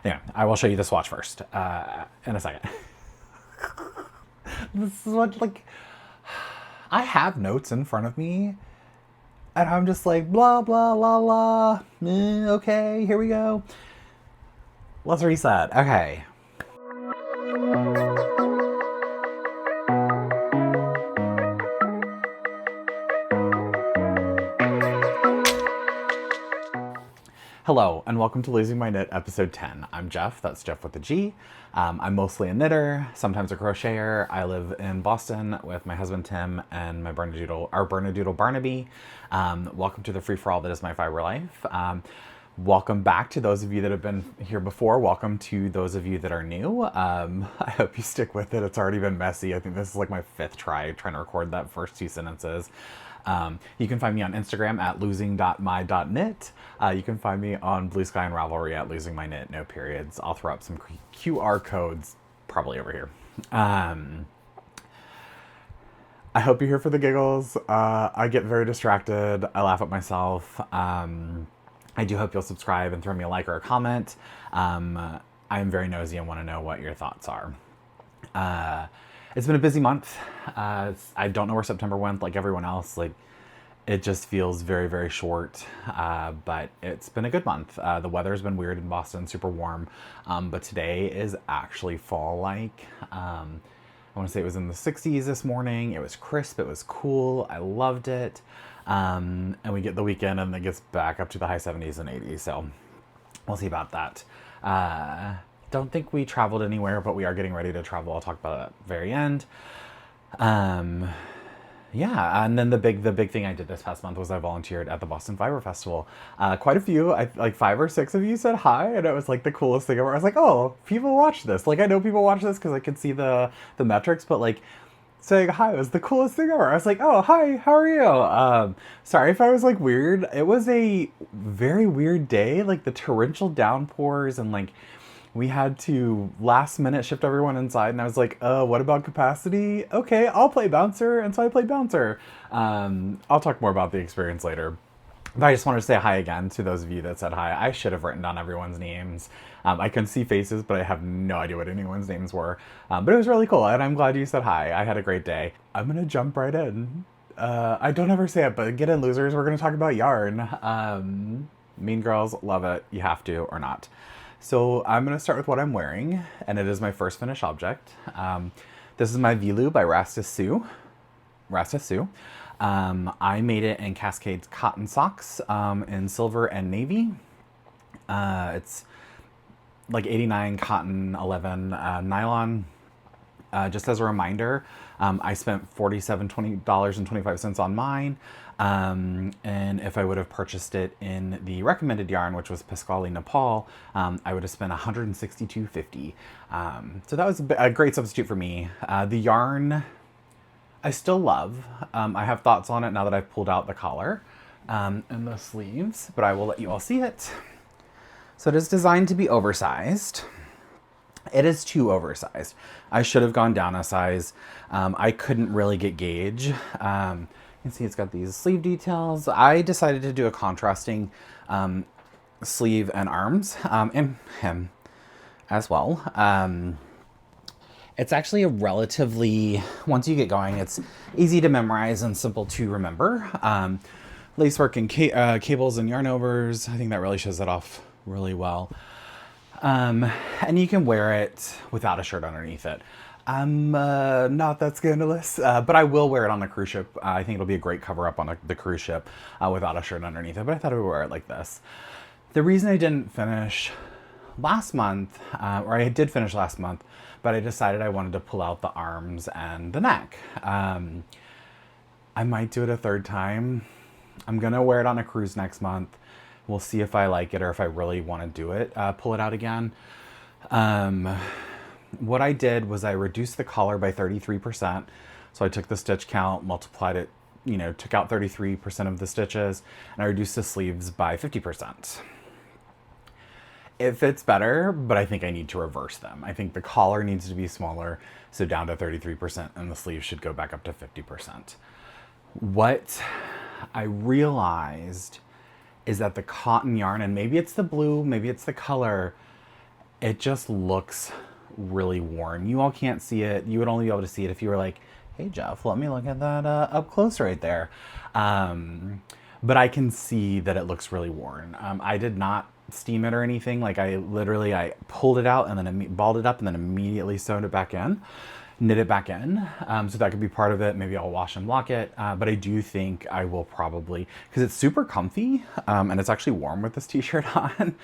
Anyway, I will show you the swatch first in a second. This is what, like, I have notes in front of me, and I'm just like, blah, blah, blah, blah. Okay, here we go. Let's reset. Okay. Hello, and welcome to Losing My Knit episode 10. I'm Jeff, that's Jeff with a G. I'm mostly a knitter, sometimes a crocheter. I live in Boston with my husband Tim and my Bernedoodle Barnaby. Welcome to the free-for-all that is my fiber life. Welcome back to those of you that have been here before. Welcome to those of you that are new. I hope you stick with it. It's already been messy. I think this is like my fifth try trying to record that first two sentences. You can find me on Instagram at losing.my.knit. You can find me on Blue Sky and Ravelry at losingmyknit, no periods. I'll throw up some QR codes probably over here. I hope you're here for the giggles. I get very distracted. I laugh at myself. I do hope you'll subscribe and throw me a like or a comment. I am very nosy and want to know what your thoughts are. It's been a busy month. I don't know where September went like everyone else. Like, it just feels very, very short, but it's been a good month. The weather's been weird in Boston, super warm, but today is actually fall-like. I want to say it was in the 60s this morning. It was crisp, it was cool, I loved it. And we get the weekend and it gets back up to the high 70s and 80s, so we'll see about that. Don't think we traveled anywhere, but we are getting ready to travel. I'll talk about it at the very end. Yeah, and then the big thing I did this past month was I volunteered at the Boston Fiber Festival. Quite a few, like 5 or 6 of you said hi, and it was like the coolest thing ever. I was like, oh, people watch this. Like, I know people watch this because I can see the metrics, but like, saying hi was the coolest thing ever. I was like, oh, hi, how are you? Sorry if I was like weird. It was a very weird day, like the torrential downpours, and like we had to last minute shift everyone inside, and I was like, what about capacity? Okay, I'll play bouncer, and so I played bouncer. I'll talk more about the experience later. But I just wanted to say hi again to those of you that said hi. I should have written down everyone's names. I can see faces, but I have no idea what anyone's names were. But it was really cool, and I'm glad you said hi. I had a great day. I'm gonna jump right in. I don't ever say it, but get in, losers. We're gonna talk about yarn. Mean Girls, love it. You have to or not. So I'm gonna start with what I'm wearing, and it is my first finished object. This is my Vilu by Rasta Sue. I made it in Cascades cotton socks in silver and navy. It's like 89 cotton, 11 nylon. Just as a reminder, I spent $47.25 on mine. And if I would have purchased it in the recommended yarn, which was Pasquale Nepal, I would have spent $162.50. So that was a great substitute for me. The yarn I still love. I have thoughts on it now that I've pulled out the collar and the sleeves, but I will let you all see it. So it is designed to be oversized. It is too oversized. I should have gone down a size. I couldn't really get gauge. You can see it's got these sleeve details. I decided to do a contrasting sleeve and arms, and hem as well. It's actually a relatively, once you get going, it's easy to memorize and simple to remember. Lacework and cables and yarn overs, I think that really shows that off really well. And you can wear it without a shirt underneath it. I'm not that scandalous, but I will wear it on a cruise ship. I think it'll be a great cover up on the cruise ship without a shirt underneath it, but I thought I would wear it like this. The reason I didn't finish last month, or I did finish last month, but I decided I wanted to pull out the arms and the neck. I might do it a third time. I'm gonna wear it on a cruise next month. We'll see if I like it or if I really want to do it, pull it out again. What I did was I reduced the collar by 33%. So I took the stitch count, multiplied it, took out 33% of the stitches, and I reduced the sleeves by 50%. It fits better, but I think I need to reverse them. I think the collar needs to be smaller, so down to 33%, and the sleeves should go back up to 50%. What I realized is that the cotton yarn, and maybe it's the blue, maybe it's the color, it just looks really worn. You all can't see it. You would only be able to see it if you were like, hey Jeff, let me look at that up close right there. But I can see that it looks really worn. I did not steam it or anything. Like I pulled it out and then balled it up and then immediately sewed it back in, knit it back in. So that could be part of it. Maybe I'll wash and block it. But I do think I will probably, because it's super comfy and it's actually warm with this t-shirt on.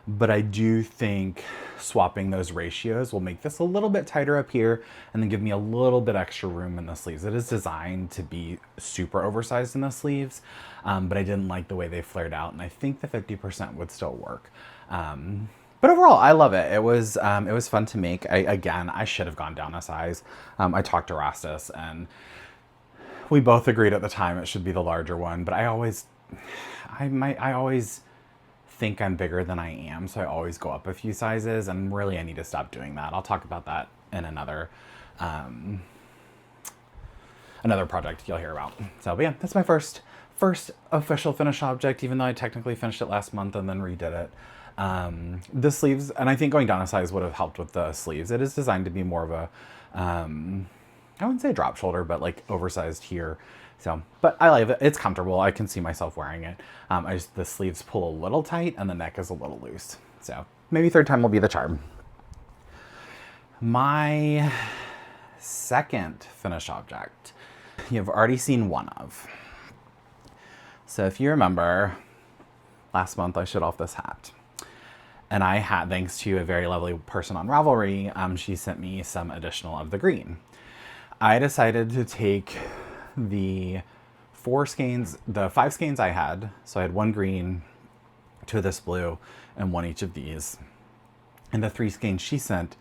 But I do think swapping those ratios will make this a little bit tighter up here and then give me a little bit extra room in the sleeves. It is designed to be super oversized in the sleeves, but I didn't like the way they flared out, and I think the 50% would still work. But overall, I love it. It was fun to make. I should have gone down a size. I talked to Rastus, and we both agreed at the time it should be the larger one, but I always think I'm bigger than I am, so I always go up a few sizes, and really I need to stop doing that. I'll talk about that in another project you'll hear about. So, but yeah, that's my first official finished object, even though I technically finished it last month and then redid it. The sleeves, and I think going down a size would have helped with the sleeves. It is designed to be more of a, I wouldn't say drop shoulder, but like oversized here. So, but I like it. It's comfortable. I can see myself wearing it. The sleeves pull a little tight and the neck is a little loose. So maybe third time will be the charm. My second finished object, you've already seen one of. So if you remember, last month I showed off this hat. And I had, thanks to a very lovely person on Ravelry, she sent me some additional of the green. I decided to take the 5 skeins I had. So I had 1 green, 2 of this blue, and 1 each of these. And the 3 skeins she sent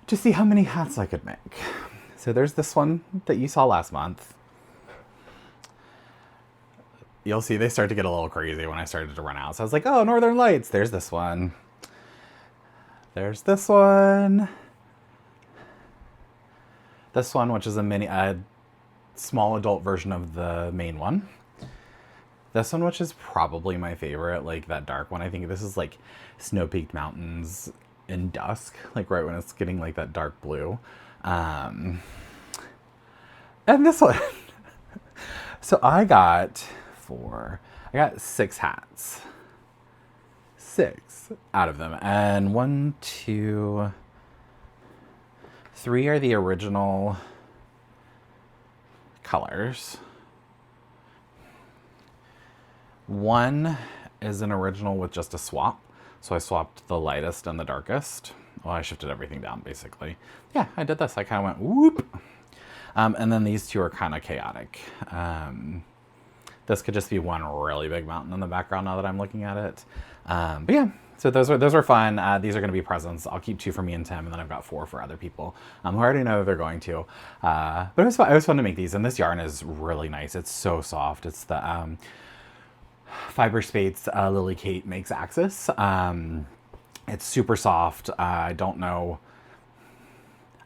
to see how many hats I could make. So there's this one that you saw last month. You'll see they start to get a little crazy when I started to run out. So I was like, oh, Northern Lights. There's this one. There's this one. This one, which is a small adult version of the main one. This one, which is probably my favorite, like that dark one. I think this is like Snow-Peaked Mountains in dusk, like right when it's getting like that dark blue. And this one. So I got 6 hats. 6 out of them. And 1, 2, 3 are the original colors. 1 is an original with just a swap. So I swapped the lightest and the darkest. Well, I shifted everything down basically. Yeah, I did this. I kind of went whoop. And then these 2 are kind of chaotic. This could just be one really big mountain in the background now that I'm looking at it. But yeah, so those are fun. These are going to be presents. I'll keep 2 for me and Tim, and then I've got 4 for other people who already know they're going to. But it was fun. It was fun to make these, and this yarn is really nice. It's so soft. It's the Fiber Spates Lily Kate makes Axis. It's super soft. I don't know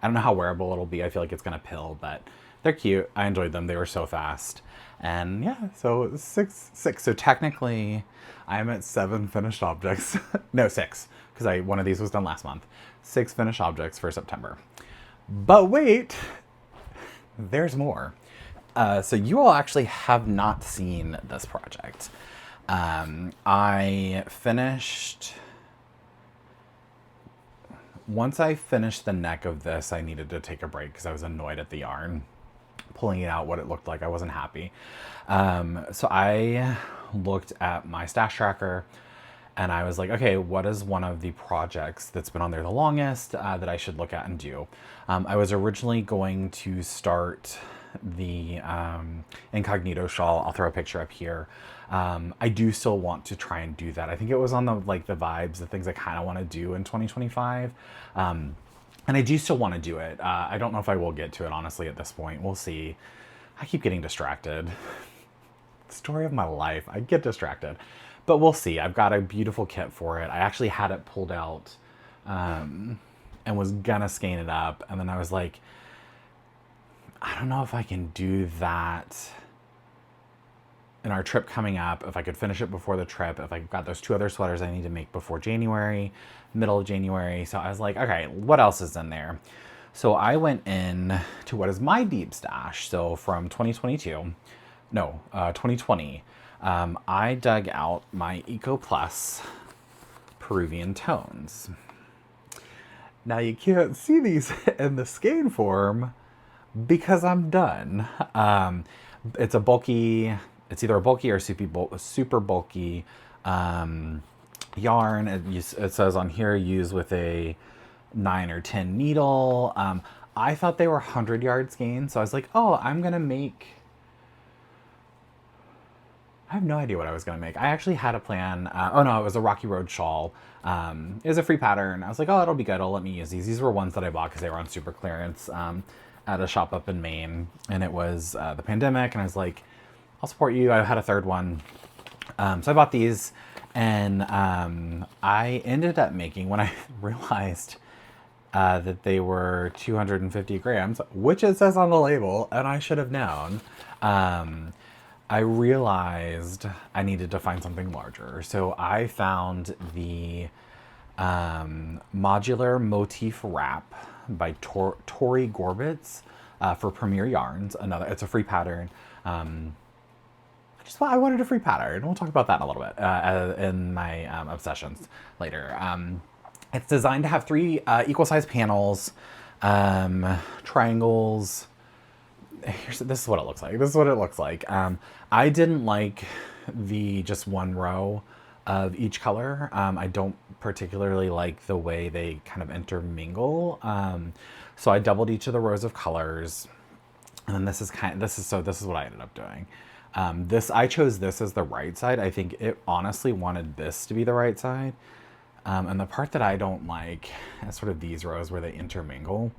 how wearable it'll be. I feel like it's going to pill, but they're cute. I enjoyed them. They were so fast. And yeah, so 6. So technically, I'm at 7 finished objects. No, 6, because one of these was done last month. 6 finished objects for September. But wait, there's more. So you all actually have not seen this project. Once I finished the neck of this, I needed to take a break because I was annoyed at the yarn. Pulling it out, what it looked like, I wasn't happy. So I looked at my stash tracker and I was like, okay, what is one of the projects that's been on there the longest that I should look at and do? I was originally going to start the incognito shawl. I'll throw a picture up here. I do still want to try and do that. I think it was on the vibes, the things I kind of want to do in 2025. And I do still want to do it. I don't know if I will get to it, honestly, at this point. We'll see. I keep getting distracted. Story of my life. I get distracted. But we'll see. I've got a beautiful kit for it. I actually had it pulled out and was gonna skein it up. And then I was like, I don't know if I can do that in our trip coming up, if I could finish it before the trip, if I got those 2 other sweaters I need to make before January, middle of January. So I was like, okay, what else is in there? So I went in to what is my deep stash. So from 2020, I dug out my Eco Plus Peruvian tones. Now you can't see these in the skein form because I'm done. It's either a bulky or super bulky yarn. It says on here, use with a 9 or 10 needle. I thought they were 100-yard skeins, so I was like, oh, I have no idea what I was gonna make. I actually had a plan. Oh no, it was a Rocky Road shawl. It was a free pattern. I was like, oh, it'll be good. I'll let me use these. These were ones that I bought because they were on super clearance at a shop up in Maine, and it was the pandemic, and I was like, I'll support you. I had a third one, so I bought these, and I ended up making, when I realized that they were 250 grams, which it says on the label, and I should have known. I realized I needed to find something larger. So I found the Modular Motif Wrap by Tori Gorbitz for Premier Yarns. It's a free pattern. I wanted a free pattern. We'll talk about that in a little bit in my obsessions later. It's designed to have 3 equal size panels, triangles. This is what it looks like. I didn't like the just one row of each color. I don't particularly like the way they kind of intermingle. So I doubled each of the rows of colors, and then this is what I ended up doing. I chose this as the right side. I think it honestly wanted this to be the right side. And the part that I don't like is sort of these rows where they intermingle.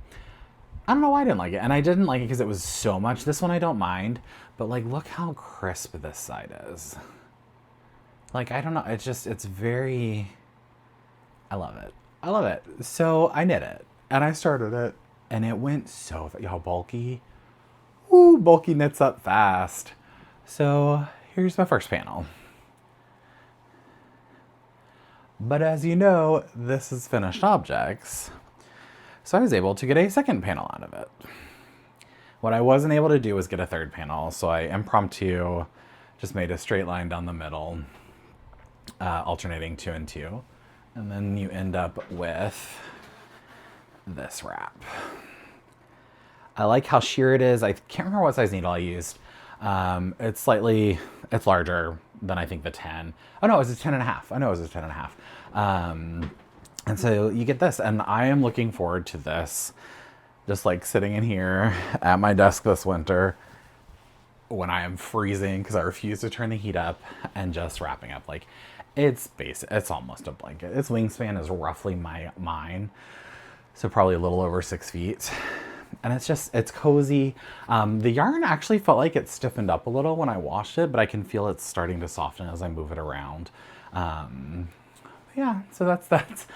I don't know why I didn't like it. And I didn't like it because it was so much. This one I don't mind, but like, look how crisp this side is. Like, I don't know. It's very, I love it. So I knit it and I started it and it went so, y'all, bulky. Ooh, bulky knits up fast. So here's my first panel. But as you know, this is finished objects. So I was able to get a second panel out of it. What I wasn't able to do was get a third panel, so I impromptu just made a straight line down the middle, alternating 2 and 2. And then you end up with this wrap. I like how sheer it is. I can't remember what size needle I used. It's larger than I think the 10. Oh no, it was a 10 and a half. I know it was a 10 and a half. And so you get this, and I am looking forward to this, just like sitting in here at my desk this winter when I am freezing because I refuse to turn the heat up, and just wrapping up. Like, it's basic. It's almost a blanket. Its wingspan is roughly mine, so probably a little over 6 feet. And it's cozy. The yarn actually felt like it stiffened up a little when I washed it, but I can feel it's starting to soften as I move it around. Yeah, so that's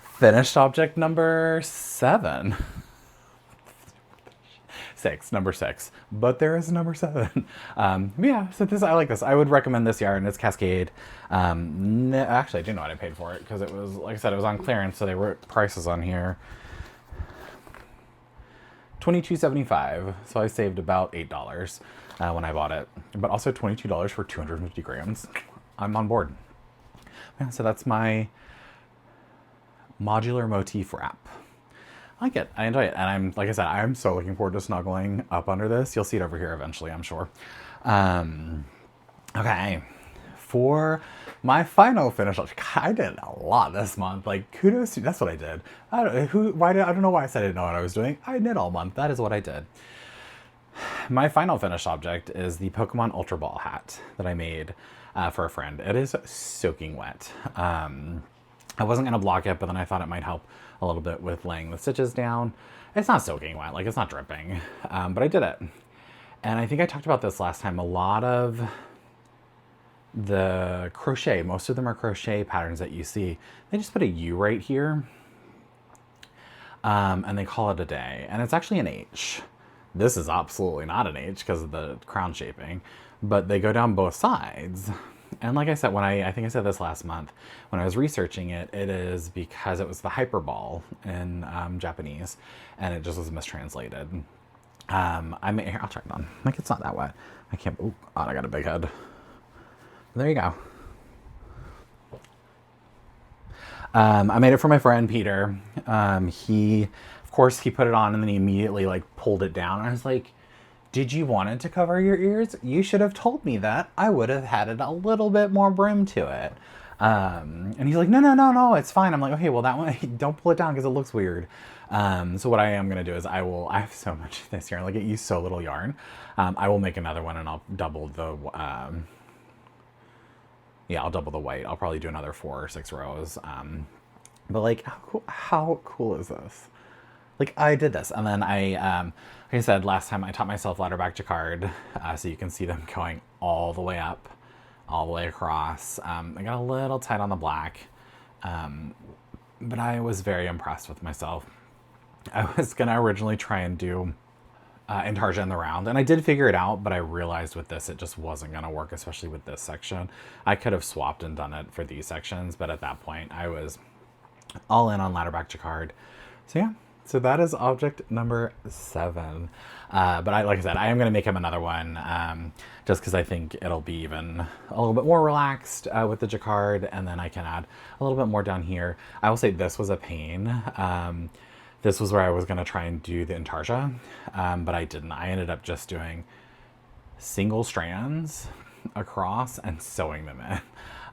finished object number 7. Number 6, but there is a number 7. Yeah, so I like this. I would recommend this yarn. It's Cascade. Actually, I do know what I paid for it because it was, like I said, it was on clearance, so they wrote prices on here. $22.75, so I saved about $8 when I bought it, but also $22 for 250 grams. I'm on board. Yeah, so that's my modular motif wrap. I like it. I enjoy it. And like I said, I'm so looking forward to snuggling up under this. You'll see it over here eventually, I'm sure. Okay. For my final finish, I did a lot this month. Like, kudos to, that's what I did. I don't know why I said I didn't know what I was doing. I knit all month. That is what I did. My final finished object is the Pokemon Ultra Ball hat that I made for a friend. It is soaking wet. I wasn't going to block it, but then I thought it might help a little bit with laying the stitches down. It's not soaking wet, like it's not dripping, but I did it. And I think I talked about this last time. A lot of the crochet, most of them are crochet patterns that you see. They just put a U right here, and they call it a day. And it's actually an H. This is absolutely not an H because of the crown shaping, but they go down both sides. And like I said, I think I said this last month, when I was researching it, it is because it was the hyperbole in Japanese, and it just was mistranslated. Here, I'll try it on. Like, it's not that wet. I can't. Oh, I got a big head. There you go. I made it for my friend Peter. Of course, he put it on and then he immediately like pulled it down. I was like, did you want it to cover your ears? You should have told me that. I would have had it a little bit more brim to it. And he's like, no, it's fine. I'm like, okay, well that one, don't pull it down because it looks weird. So what I am going to do is I have so much of this yarn, like it used so little yarn. I will make another one and I'll double the, I'll double the white. I'll probably do another 4 or 6 rows. But like, how cool is this? Like, I did this, and then like I said, last time I taught myself ladder back jacquard, so you can see them going all the way up, all the way across. I got a little tight on the black, but I was very impressed with myself. I was gonna originally try and do intarsia in the round, and I did figure it out, but I realized with this, it just wasn't gonna work, especially with this section. I could have swapped and done it for these sections, but at that point, I was all in on ladder back jacquard. So yeah. So that is object number 7. But like I said, I am going to make him another one just because I think it'll be even a little bit more relaxed with the jacquard, and then I can add a little bit more down here. I will say this was a pain. This was where I was going to try and do the intarsia, but I didn't. I ended up just doing single strands across and sewing them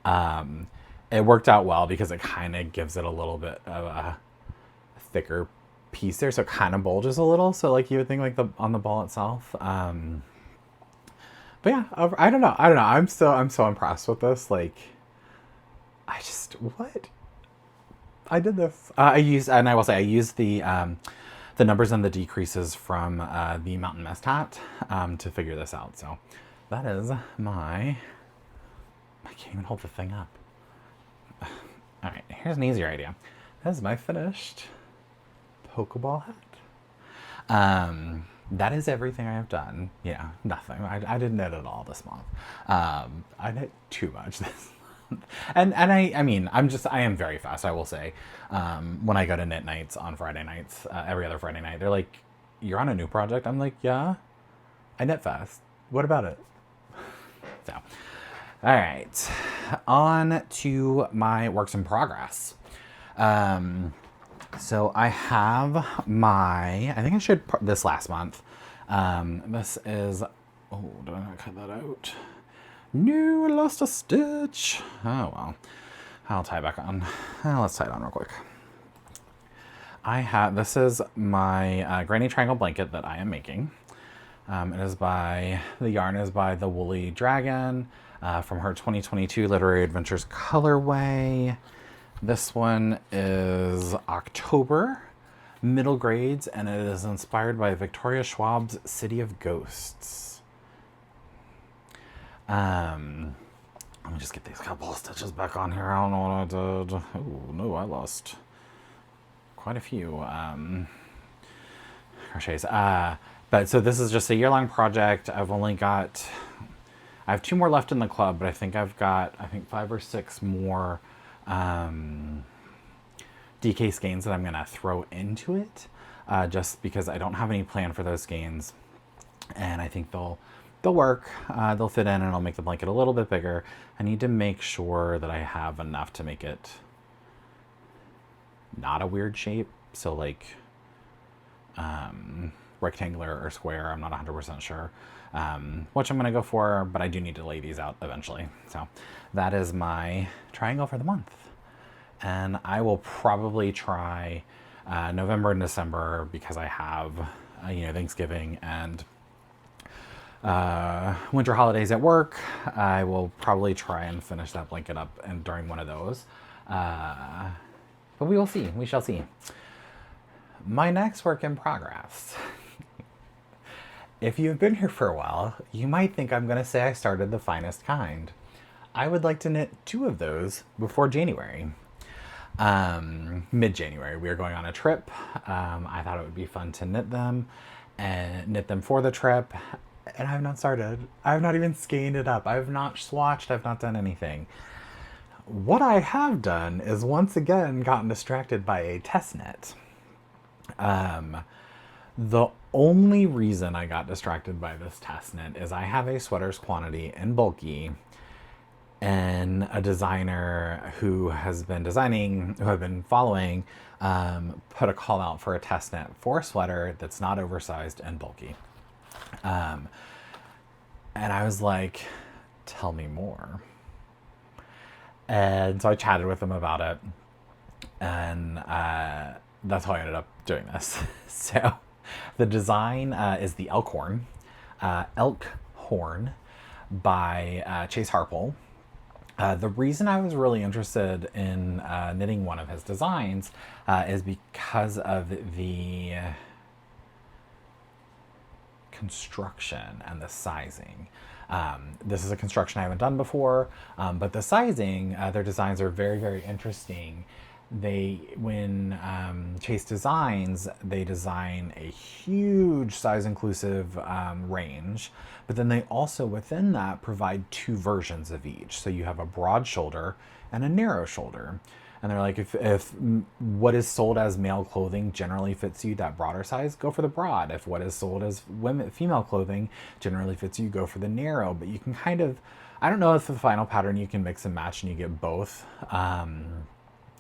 in. It worked out well because it kind of gives it a little bit of a thicker piece there, so it kind of bulges a little, so like you would think like on the ball itself. But yeah, I don't know, I'm so impressed with this. Like, I did this. I used the numbers and the decreases from the Mountain Mist hat to figure this out. So that is I can't even hold the thing up. All right, here's an easier idea. This is my finished Pokeball hat. That is everything I have done. Yeah, nothing. I didn't knit at all this month. I knit too much this month. And I mean, I am very fast, I will say. When I go to knit nights on Friday nights, every other Friday night, they're like, you're on a new project? I'm like, yeah, I knit fast. What about it? So, all right, on to my works in progress. So I have I think I shared this last month. This is, oh, did I not cut that out? No, I lost a stitch. Oh, well, I'll tie it back on. Let's tie it on real quick. This is my granny triangle blanket that I am making. The yarn is by the Woolly Dragon from her 2022 Literary Adventures colorway. This one is October, middle grades, and it is inspired by Victoria Schwab's City of Ghosts. Let me just get these couple of stitches back on here. I don't know what I did. Oh, no, I lost quite a few crochets. But so this is just a year-long project. I have 2 more left in the club, but I think I've got 5 or 6 more DK skeins that I'm going to throw into it, just because I don't have any plan for those skeins, and I think they'll work. They'll fit in, and I'll make the blanket a little bit bigger. I need to make sure that I have enough to make it not a weird shape, so like rectangular or square. I'm not 100% sure which I'm going to go for, but I do need to lay these out eventually. So that is my triangle for the month. And I will probably try November and December because I have Thanksgiving and winter holidays at work. I will probably try and finish that blanket up and during one of those. But we will see. We shall see. My next work in progress. If you've been here for a while, you might think I'm going to say I started the finest kind. I would like to knit 2 of those before January. Mid-January. We are going on a trip. I thought it would be fun to knit them for the trip. and I've not started. I've not even scanned it up. I've not swatched. I've not done anything. What I have done is once again gotten distracted by a test knit. The only reason I got distracted by this test knit is I have a sweaters quantity in bulky, and a designer who has been designing, who I've been following, put a call out for a test knit for a sweater that's not oversized and bulky. And I was like, tell me more. And so I chatted with him about it, and that's how I ended up doing this. So the design is the elk horn by Chase Harpole. The reason I was really interested in knitting one of his designs is because of the construction and the sizing. This is a construction I haven't done before, but the sizing, their designs are very, very interesting. When Chase designs, they design a huge size inclusive range, but then they also within that provide two versions of each. So you have a broad shoulder and a narrow shoulder. And they're like, if what is sold as male clothing generally fits you that broader size, go for the broad. If what is sold as female clothing generally fits you, go for the narrow. But you can kind of, I don't know if the final pattern you can mix and match and you get both.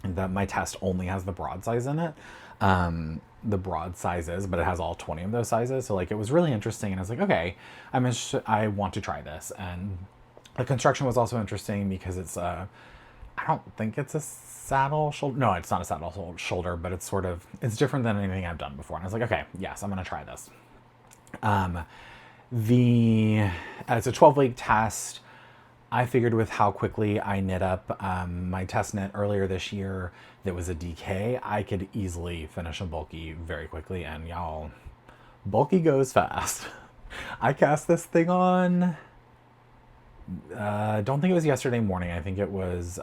That my test only has the broad size in it. The broad sizes, but it has all 20 of those sizes. So like it was really interesting, and I was like, okay, I want to try this. And the construction was also interesting because it's I don't think it's a saddle shoulder. No, it's not a saddle shoulder, but it's different than anything I've done before. And I was like, okay, yes, I'm gonna try this. It's a 12-week test. I figured with how quickly I knit up my test knit earlier this year that was a DK, I could easily finish a bulky very quickly. And y'all, bulky goes fast. I cast this thing on, I don't think it was yesterday morning. I think it was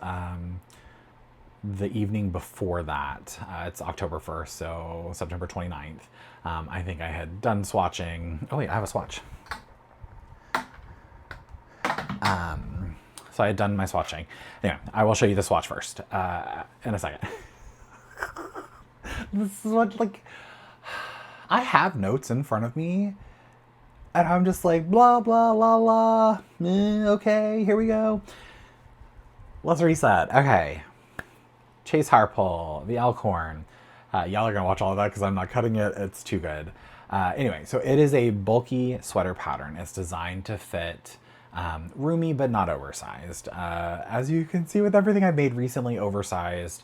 the evening before that. It's October 1st, so September 29th. I think I had done swatching. Oh wait, I have a swatch. So I had done my swatching. Anyway, I will show you the swatch first in a second. This is what, like, I have notes in front of me, and I'm just like, blah, blah, blah, blah. Okay, here we go. Let's reset. Okay. Chase Harpole, the elk horn. Y'all are going to watch all of that because I'm not cutting it. It's too good. Anyway, so it is a bulky sweater pattern. It's designed to fit roomy but not oversized. As you can see with everything I've made recently, oversized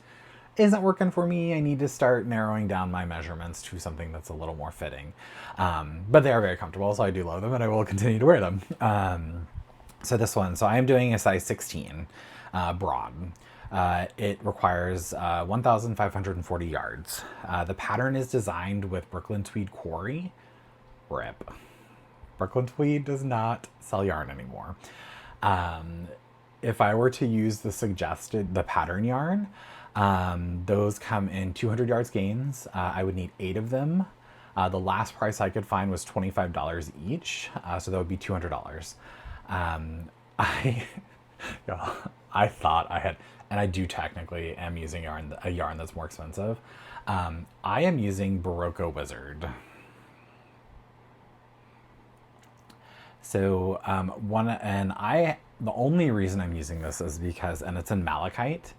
isn't working for me. I need to start narrowing down my measurements to something that's a little more fitting. But they are very comfortable, so I do love them and I will continue to wear them. So this one, so I am doing a size 16 broad. It requires 1,540 yards. The pattern is designed with Brooklyn Tweed Quarry. RIP. Brooklyn Tweed does not sell yarn anymore. If I were to use the pattern yarn, those come in 200 yards gains. I would need 8 of them. The last price I could find was $25 each, so that would be $200. I thought I had, and I do technically am using a yarn that's more expensive. I am using Barocco Wizard. So the only reason I'm using this is because, and it's in malachite,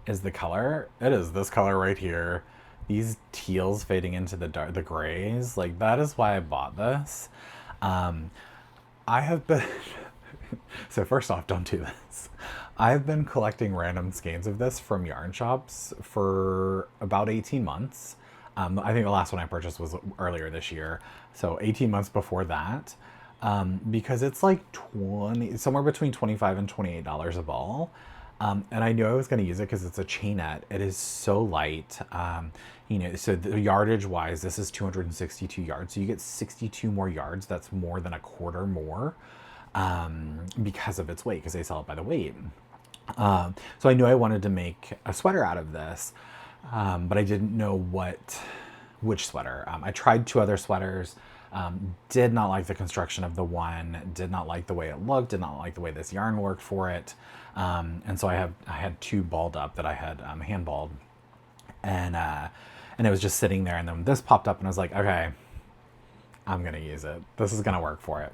is the color. It is this color right here. These teals fading into the grays. Like, that is why I bought this. I have been, so first off, don't do this. I've been collecting random skeins of this from yarn shops for about 18 months. I think the last one I purchased was earlier this year. So 18 months before that. Because it's like somewhere between $25 and $28 a ball. And I knew I was going to use it because it's a chainette. It is so light. So the yardage wise, this is 262 yards. So you get 62 more yards. That's more than a quarter more, because of its weight, because they sell it by the weight. So I knew I wanted to make a sweater out of this, but I didn't know which sweater. I tried 2 other sweaters. Did not like the construction of the one, did not like the way it looked, did not like the way this yarn worked for it. And so I had two balled up that I had hand balled, and it was just sitting there, and then this popped up and I was like, okay, I'm gonna use it. This is gonna work for it.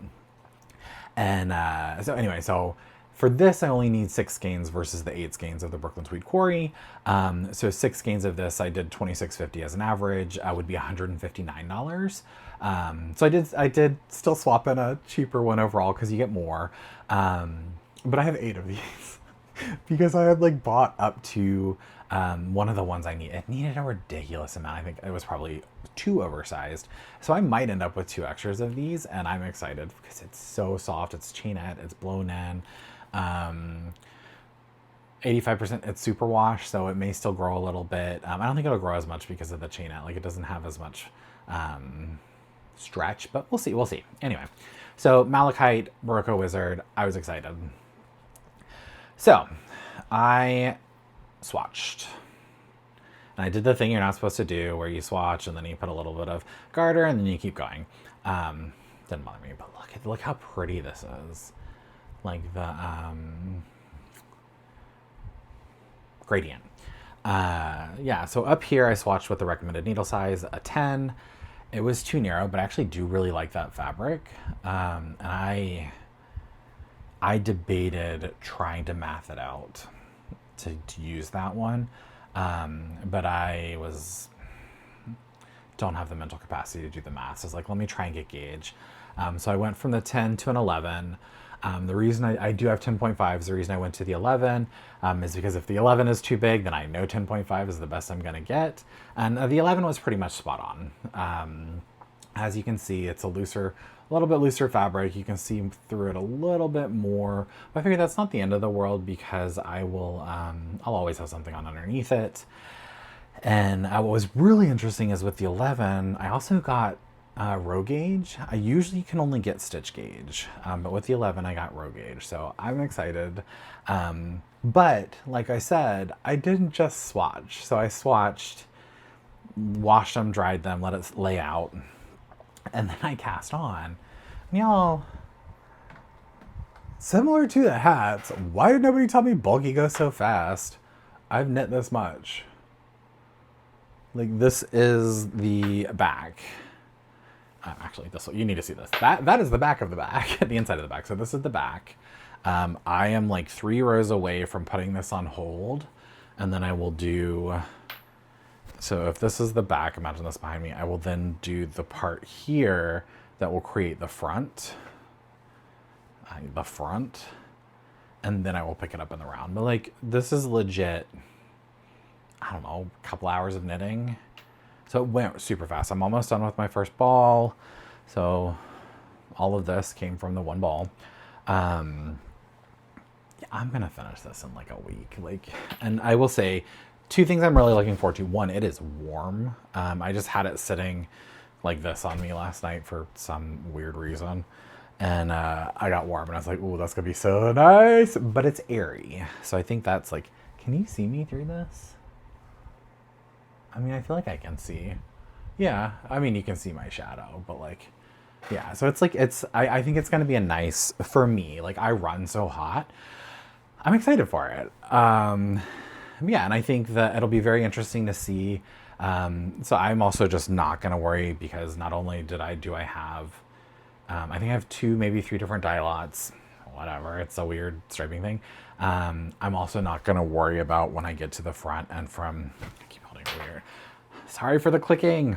And so anyway, so for this, I only need 6 skeins versus the 8 skeins of the Brooklyn Tweed Quarry. So 6 skeins of this, I did $26.50 as an average. Would be $159. So I did still swap in a cheaper one overall because you get more. But I have 8 of these because I had like bought up to one of the ones I need. It needed a ridiculous amount. I think it was probably too oversized. So I might end up with 2 extras of these, and I'm excited because it's so soft. It's chainette, it's blown in. 85% it's superwash, so it may still grow a little bit. I don't think it'll grow as much because of the chainette. Like, it doesn't have as much stretch, but we'll see. Anyway, so Malachite, Barocco Wizard, I was excited. So I swatched. And I did the thing you're not supposed to do where you swatch and then you put a little bit of garter and then you keep going. Didn't bother me, but look how pretty this is. Like the gradient. Yeah, so up here I swatched with the recommended needle size, a 10. It was too narrow, but I actually do really like that fabric. And I debated trying to math it out to use that one. But I don't have the mental capacity to do the math. So I was like, let me try and get gauge. So I went from the 10 to an 11. The reason I do have 10.5 is the reason I went to the 11 is because if the 11 is too big, then I know 10.5 is the best I'm going to get. And the 11 was pretty much spot on. As you can see, it's a little bit looser fabric. You can see through it a little bit more. But I figured that's not the end of the world because I'll always have something on underneath it. And what was really interesting is with the 11, I also got row gauge. I usually can only get stitch gauge, but with the 11 I got row gauge, so I'm excited. But like I said, I didn't just swatch. So I swatched, washed them, dried them, let it lay out, and then I cast on. And y'all, similar to the hats, why did nobody tell me bulky goes so fast? I've knit this much. Like, this is the back. Actually, you need to see this. That is the back of the back, the inside of the back. So this is the back. I am like 3 rows away from putting this on hold, and then I will do. So if this is the back, imagine this behind me. I will then do the part here that will create the front, and then I will pick it up in the round. But like, this is legit. I don't know, a couple hours of knitting. So it went super fast. I'm almost done with my first ball. So all of this came from the one ball. Yeah, I'm going to finish this in like a week. And I will say 2 things I'm really looking forward to. One, it is warm. I just had it sitting like this on me last night for some weird reason. And I got warm and I was like, ooh, that's going to be so nice. But it's airy. So I think that's like, can you see me through this? I mean, I feel like I can see. Yeah, I mean, you can see my shadow, but like, yeah. So it's like, I think it's going to be a nice, for me, like I run so hot. I'm excited for it. Yeah, and I think that it'll be very interesting to see. So I'm also just not going to worry because not only do I have, I think I have 2, maybe 3 different dye lots, whatever. It's a weird striping thing. I'm also not going to worry about when I get to the front and from, weird. Sorry for the clicking.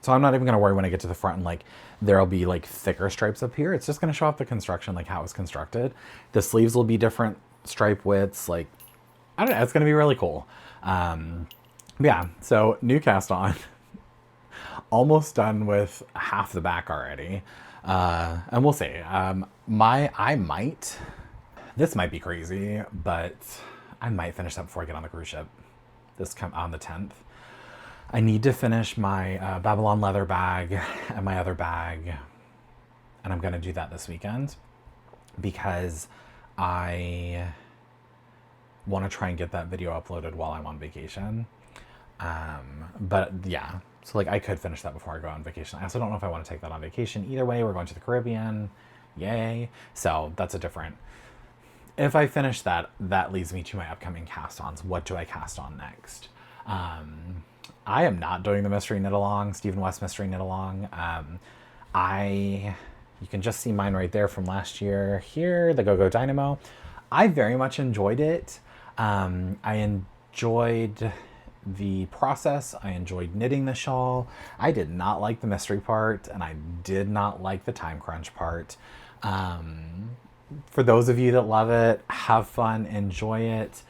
So I'm not even going to worry when I get to the front and like there'll be like thicker stripes up here. It's just going to show off the construction, like how it's constructed. The sleeves will be different stripe widths. Like, I don't know. It's going to be really cool. Yeah. So new cast on. Almost done with half the back already. And we'll see. This might be crazy, but I might finish that before I get on the cruise ship. This come on the 10th. I need to finish my Babylon leather bag and my other bag, and I'm going to do that this weekend because I want to try and get that video uploaded while I'm on vacation. But yeah, so like I could finish that before I go on vacation. I also don't know if I want to take that on vacation. Either way, we're going to the Caribbean. Yay. So that's a different. If I finish that, that leads me to my upcoming cast-ons. What do I cast on next? I am not doing the mystery knit along, Stephen West mystery knit along. You can just see mine right there from last year here, the Go-Go Dynamo. I very much enjoyed it. I enjoyed the process. I enjoyed knitting the shawl. I did not like the mystery part, and I did not like the time crunch part. For those of you that love it, have fun, enjoy it.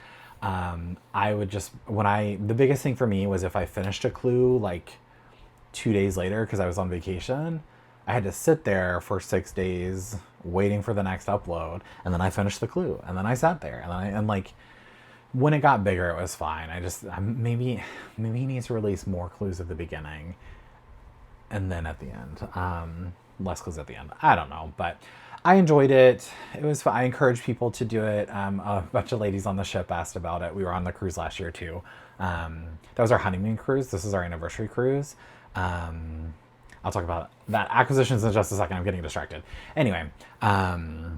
I would just, the biggest thing for me was if I finished a clue like 2 days later because I was on vacation, I had to sit there for 6 days waiting for the next upload, and then I finished the clue, and then I sat there, and like when it got bigger, it was fine. Maybe he needs to release more clues at the beginning, and then at the end, less clues at the end. I don't know, but I enjoyed it. It was fun. I encourage people to do it. A bunch of ladies on the ship asked about it. We were on the cruise last year too. That was our honeymoon cruise. This is our anniversary cruise. I'll talk about that acquisitions in just a second. I'm getting distracted. Anyway, why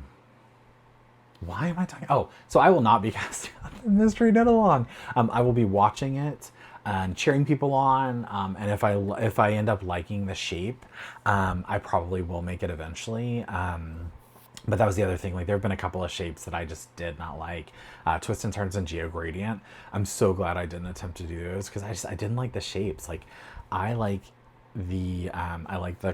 am I talking? Oh, so I will not be casting on the mystery knit along. I will be watching it and cheering people on. And if I end up liking the shape, I probably will make it eventually. But that was the other thing. Like there have been a couple of shapes that I just did not like. Twist and turns and Geogradient. I'm so glad I didn't attempt to do those because I didn't like the shapes. Like I like the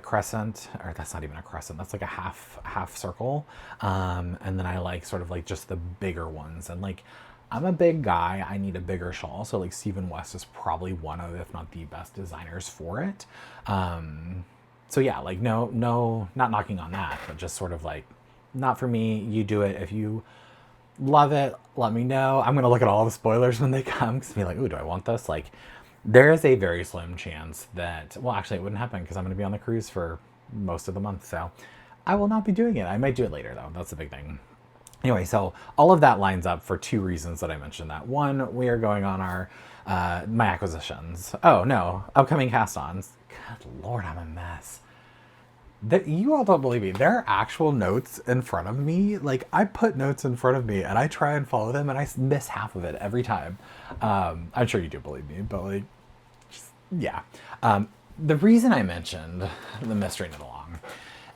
crescent, or that's not even a crescent, that's like a half circle, and then I like sort of like just the bigger ones, and like I'm a big guy, I need a bigger shawl, so like Stephen West is probably one of, if not the best designers for it. So yeah, like no not knocking on that, but just sort of like not for me. You do it. If you love it, let me know. I'm gonna look at all the spoilers when they come because be like, ooh, do I want this? Like there is a very slim chance that, well, actually it wouldn't happen because I'm going to be on the cruise for most of the month. So I will not be doing it. I might do it later though. That's the big thing. Anyway, so all of that lines up for two reasons that I mentioned that. One, we are going on our, my acquisitions. Oh no, upcoming cast-ons. Good Lord, I'm a mess. That you all don't believe me. There are actual notes in front of me. Like I put notes in front of me and I try and follow them and I miss half of it every time. I'm sure you do believe me, but like, just, yeah. The reason I mentioned the mystery knit along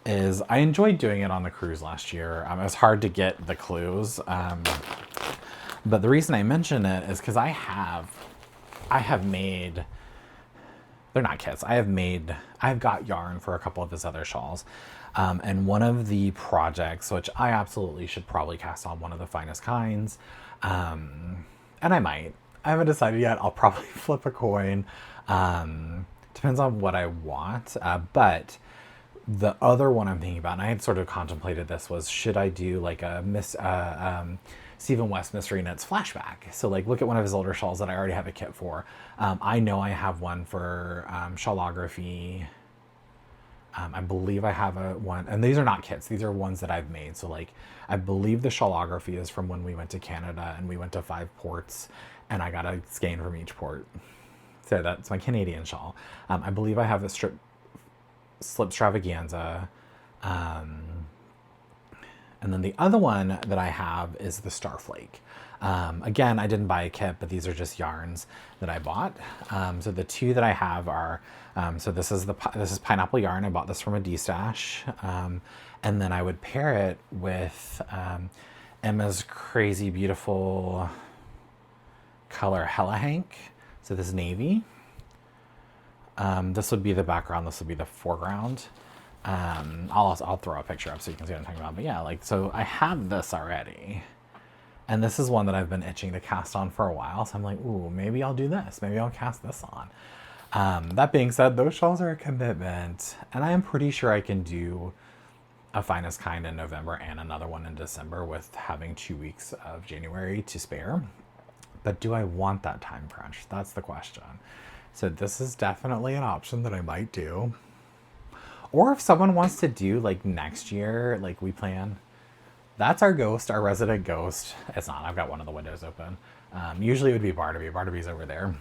is I enjoyed doing it on the cruise last year. It was hard to get the clues. But the reason I mention it is because I have made, they're not kits. I've got yarn for a couple of his other shawls. And one of the projects, which I absolutely should probably cast on, one of the finest kinds. And I might. I haven't decided yet. I'll probably flip a coin. Depends on what I want. But the other one I'm thinking about, and I had sort of contemplated this, was should I do like a Stephen West Mystery Knits flashback? So like look at one of his older shawls that I already have a kit for. I know I have one for shawlography. I believe I have one, and these are not kits. These are ones that I've made. So like, I believe the shawlography is from when we went to Canada and we went to 5 ports and I got a skein from each port. So that's my Canadian shawl. I believe I have a slip extravaganza. And then the other one that I have is the Starflake. Again, I didn't buy a kit, but these are just yarns that I bought. So the two that I have are, so this is pineapple yarn. I bought this from a D-stash. And then I would pair it with Emma's crazy beautiful color Hella Hank. So this navy. This would be the background. This would be the foreground. I'll throw a picture up so you can see what I'm talking about. But yeah, like, so I have this already. And this is one that I've been itching to cast on for a while. So I'm like, ooh, maybe I'll do this. Maybe I'll cast this on. That being said, those shawls are a commitment. And I am pretty sure I can do a finest kind in November and another one in December with having 2 weeks of January to spare. But do I want that time crunch? That's the question. So this is definitely an option that I might do. Or if someone wants to do like next year, like we plan, that's our ghost, our resident ghost. It's not, I've got one of the windows open. Usually it would be Barnaby. Barnaby's over there.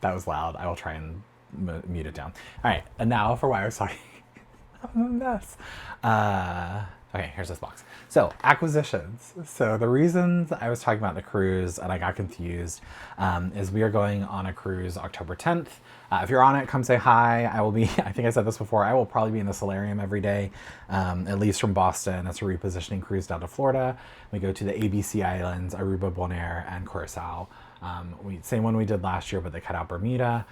that was loud. I will try and mute it down. All right, and now for why I was talking. I'm a mess. Okay, here's this box. So, acquisitions. So, the reasons I was talking about the cruise and I got confused is we are going on a cruise October 10th. If you're on it, come say hi. I will be, I think I said this before, I will probably be in the solarium every day, at least from Boston. It's a repositioning cruise down to Florida. We go to the ABC Islands, Aruba, Bonaire, and Curacao. Same one we did last year, but they cut out Bermuda.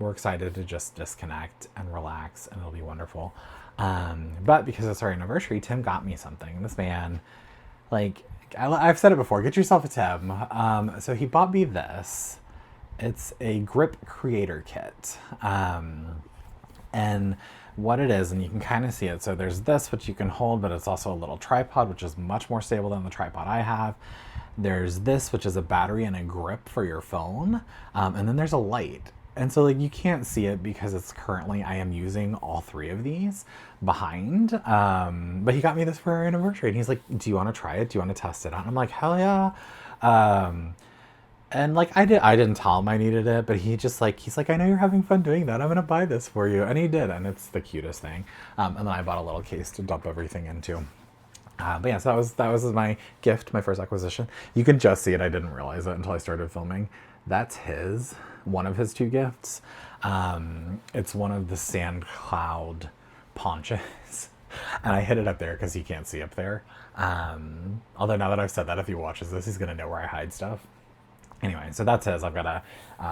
We're excited to just disconnect and relax, and it'll be wonderful. But because it's our anniversary, Tim got me something. This man, like, I've said it before, get yourself a Tim. So he bought me this. It's a grip creator kit. And what it is, and you can kind of see it. So there's this, which you can hold, but it's also a little tripod, which is much more stable than the tripod I have. There's this, which is a battery and a grip for your phone. And then there's a light. And so like you can't see it because it's currently, I am using all three of these behind. But he got me this for our anniversary and he's like, do you want to try it? Do you want to test it out? And I'm like, hell yeah. And like I didn't tell him I needed it, but he's like, I know you're having fun doing that. I'm going to buy this for you. And he did. And it's the cutest thing. And then I bought a little case to dump everything into. But yeah, so that was my gift, my first acquisition. You can just see it. I didn't realize it until I started filming. That's one of his two gifts. It's one of the sand cloud ponchos. And I hid it up there because he can't see up there. Although now that I've said that, if he watches this, he's going to know where I hide stuff. Anyway, so that's his. I've got to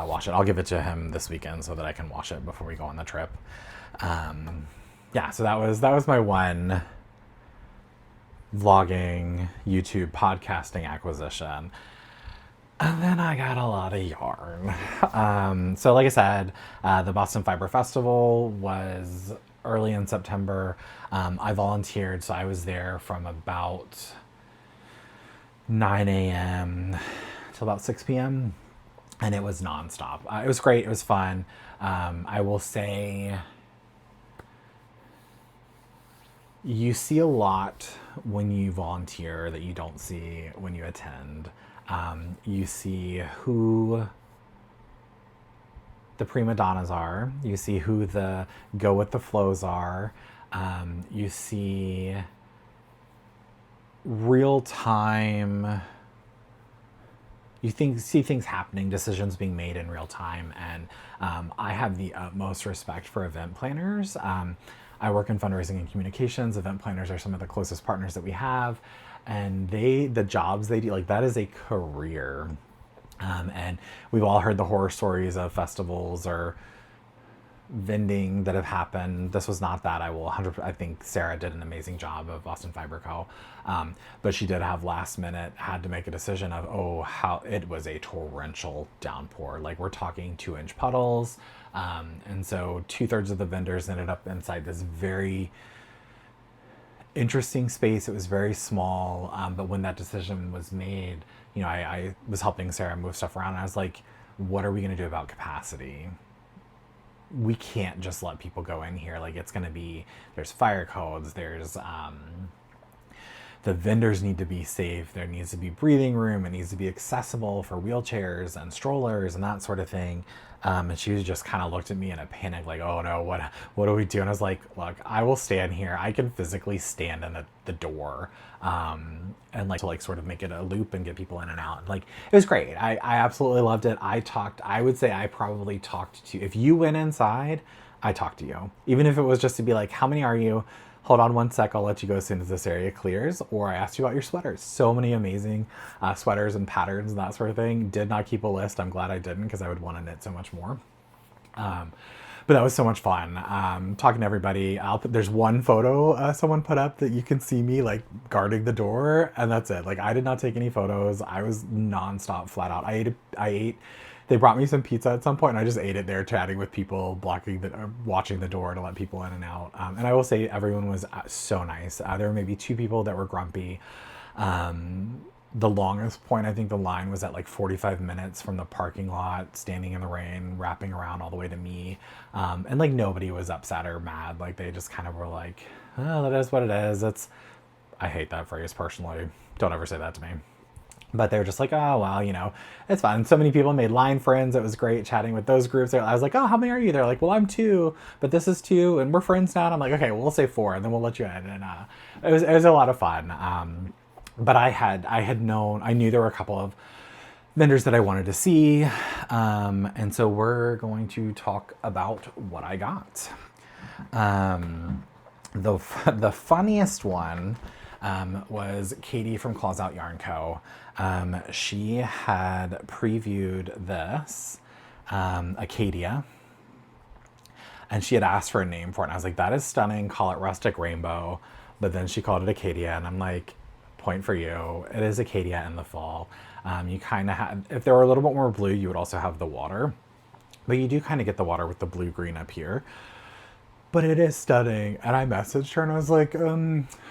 wash it. I'll give it to him this weekend so that I can wash it before we go on the trip. Yeah, so that was my one vlogging, YouTube, podcasting acquisition. And then I got a lot of yarn. So like I said, the Boston Fiber Festival was early in September. I volunteered, so I was there from about 9 a.m. till about 6 p.m. And it was nonstop. It was great. It was fun. I will say you see a lot when you volunteer that you don't see when you attend. You see who the prima donnas are. You see who the go with the flows are. You see real time. You see things happening, decisions being made in real time. And I have the utmost respect for event planners. I work in fundraising and communications. Event planners are some of the closest partners that we have. And the jobs they do, like that is a career. And we've all heard the horror stories of festivals or vending that have happened. This was not that. I think Sarah did an amazing job of Boston Fiber Co. But she did have last minute, had to make a decision of, how it was a torrential downpour. Like we're talking 2-inch puddles. And so 2/3 of the vendors ended up inside this very interesting space. It was very small, but when that decision was made, I was helping Sarah move stuff around and I was like, what are we going to do about capacity? We can't just let people go in here. Like it's going to be, there's fire codes, there's the vendors need to be safe, there needs to be breathing room, it needs to be accessible for wheelchairs and strollers and that sort of thing. And she just kind of looked at me in a panic, like, oh no, what do we do? And I was like, look, I will stand here. I can physically stand in the door, and like to like sort of make it a loop and get people in and out. Like it was great. I absolutely loved it. I would say I probably talked to, if you went inside, I talked to you. Even if it was just to be like, how many are you? Hold on one sec, I'll let you go as soon as this area clears. Or I asked you about your sweaters. So many amazing sweaters and patterns and that sort of thing. Did not keep a list. I'm glad I didn't because I would want to knit so much more. But that was so much fun. Talking to everybody. There's one photo someone put up that you can see me like guarding the door, and that's it. Like I did not take any photos. I was nonstop, flat out. I ate. They brought me some pizza at some point, and I just ate it there, chatting with people, watching the door to let people in and out. And I will say everyone was so nice. There were maybe 2 people that were grumpy. The longest point, I think the line was at like 45 minutes from the parking lot, standing in the rain, wrapping around all the way to me. And like nobody was upset or mad. Like they just kind of were like, oh, that is what it is. I hate that phrase personally. Don't ever say that to me. But they were just like, oh, well, it's fun. So many people made line friends. It was great chatting with those groups. I was like, oh, how many are you? They're like, well, I'm two, but this is two, and we're friends now. And I'm like, okay, well, we'll say four, and then we'll let you in. And it was a lot of fun. But I knew there were a couple of vendors that I wanted to see. And so we're going to talk about what I got. The funniest one was Katie from Claws Out Yarn Co. She had previewed this, Acadia, and she had asked for a name for it. And I was like, that is stunning. Call it Rustic Rainbow. But then she called it Acadia, and I'm like, point for you. It is Acadia in the fall. You kind of had, if there were a little bit more blue, you would also have the water. But you do kind of get the water with the blue-green up here. But it is stunning. And I messaged her and I was like, how